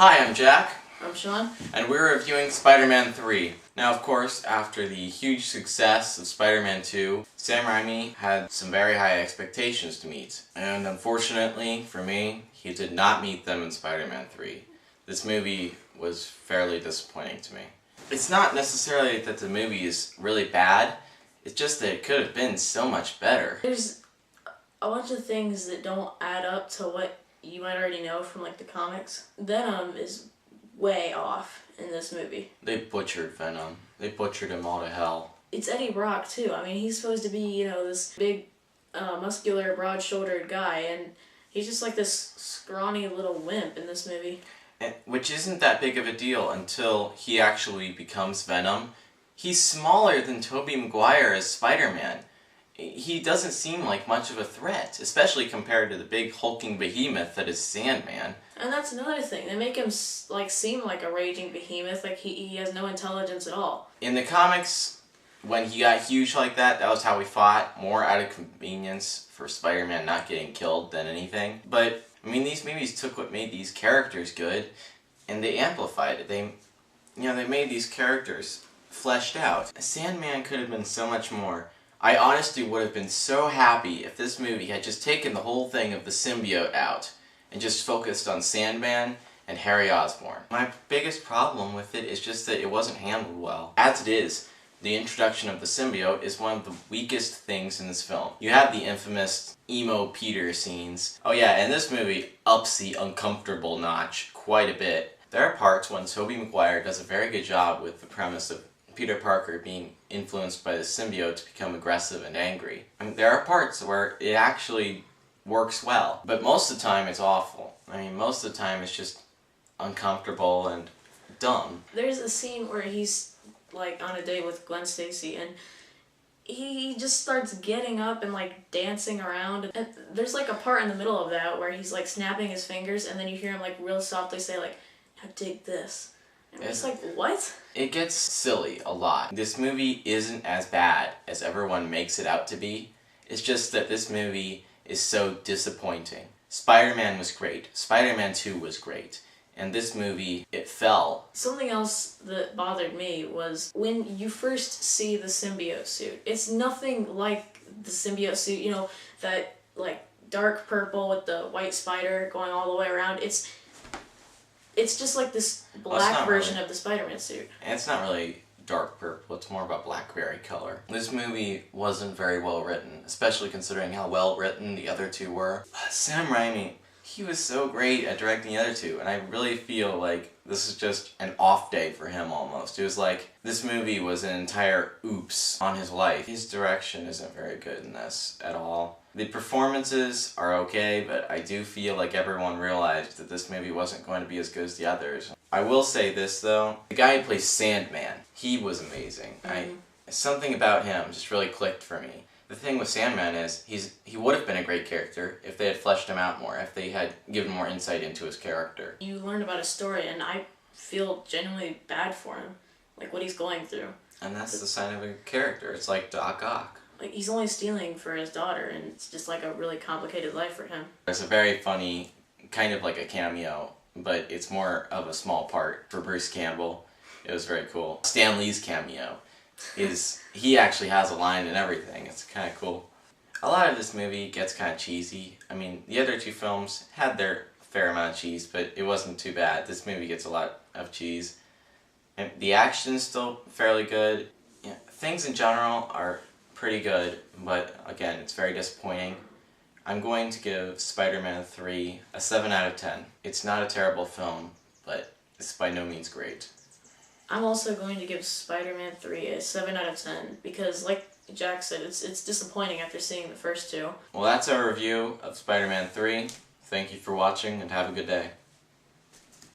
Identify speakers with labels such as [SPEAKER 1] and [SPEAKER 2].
[SPEAKER 1] Hi, I'm Jack.
[SPEAKER 2] I'm Sean.
[SPEAKER 1] And we're reviewing Spider-Man 3. Now, of course, after the huge success of Spider-Man 2, Sam Raimi had some very high expectations to meet. And unfortunately, for me, he did not meet them in Spider-Man 3. This movie was fairly disappointing to me. It's not necessarily that the movie is really bad, it's just that it could have been so much better.
[SPEAKER 2] There's a bunch of things that don't add up to what you might already know from like the comics. Venom is way off in this movie.
[SPEAKER 1] They butchered Venom. They butchered him all to hell.
[SPEAKER 2] It's Eddie Brock too. I mean, he's supposed to be, this big, muscular, broad-shouldered guy, and he's just like this scrawny little wimp in this movie.
[SPEAKER 1] Which isn't that big of a deal until he actually becomes Venom. He's smaller than Tobey Maguire as Spider-Man. He doesn't seem like much of a threat, especially compared to the big hulking behemoth that is Sandman.
[SPEAKER 2] And that's another thing. They make him seem like a raging behemoth, like he has no intelligence at all.
[SPEAKER 1] In the comics, when he got huge like that was how we fought, more out of convenience for Spider-Man not getting killed than anything. But, I mean, these movies took what made these characters good, and they amplified it. They made these characters fleshed out. Sandman could have been so much more. I honestly would have been so happy if this movie had just taken the whole thing of the symbiote out and just focused on Sandman and Harry Osbourne. My biggest problem with it is just that it wasn't handled well. As it is, the introduction of the symbiote is one of the weakest things in this film. You have the infamous emo Peter scenes. Oh yeah, and this movie ups the uncomfortable notch quite a bit. There are parts when Tobey Maguire does a very good job with the premise of Peter Parker being influenced by the symbiote to become aggressive and angry. I mean, there are parts where it actually works well, but most of the time it's awful. I mean, most of the time it's just uncomfortable and dumb.
[SPEAKER 2] There's a scene where he's like on a date with Gwen Stacy, and he just starts getting up and like dancing around, and there's like a part in the middle of that where he's like snapping his fingers, and then you hear him like real softly say like, "Now dig this." And it's like, what?
[SPEAKER 1] It gets silly a lot. This movie isn't as bad as everyone makes it out to be. It's just that this movie is so disappointing. Spider-Man was great. Spider-Man 2 was great. And this movie, it fell.
[SPEAKER 2] Something else that bothered me was when you first see the symbiote suit. It's nothing like the symbiote suit, that like dark purple with the white spider going all the way around. It's just like this black version of the Spider-Man suit.
[SPEAKER 1] It's not really dark purple, it's more of a blackberry color. This movie wasn't very well written, especially considering how well written the other two were. Sam Raimi, he was so great at directing the other two, and I really feel like this is just an off day for him almost. It was like this movie was an entire oops on his life. His direction isn't very good in this at all. The performances are okay, but I do feel like everyone realized that this movie wasn't going to be as good as the others. I will say this though, the guy who plays Sandman, he was amazing. Something about him just really clicked for me. The thing with Sandman is, he would have been a great character if they had fleshed him out more, if they had given more insight into his character.
[SPEAKER 2] You learn about his story, and I feel genuinely bad for him, like what he's going through.
[SPEAKER 1] And that's the sign of a character. It's like Doc Ock.
[SPEAKER 2] Like, he's only stealing for his daughter, and it's just like a really complicated life for him.
[SPEAKER 1] There's a very funny, kind of like a cameo, but it's more of a small part for Bruce Campbell. It was very cool. Stan Lee's cameo he actually has a line and everything. It's kind of cool. A lot of this movie gets kind of cheesy. I mean, the other two films had their fair amount of cheese, but it wasn't too bad. This movie gets a lot of cheese. And the action's still fairly good. Yeah, things in general are pretty good, but again, it's very disappointing. I'm going to give Spider-Man 3 a 7 out of 10. It's not a terrible film, but it's by no means great.
[SPEAKER 2] I'm also going to give Spider-Man 3 a 7 out of 10 because, like Jack said, it's disappointing after seeing the first two.
[SPEAKER 1] Well, that's our review of Spider-Man 3. Thank you for watching and have a good day.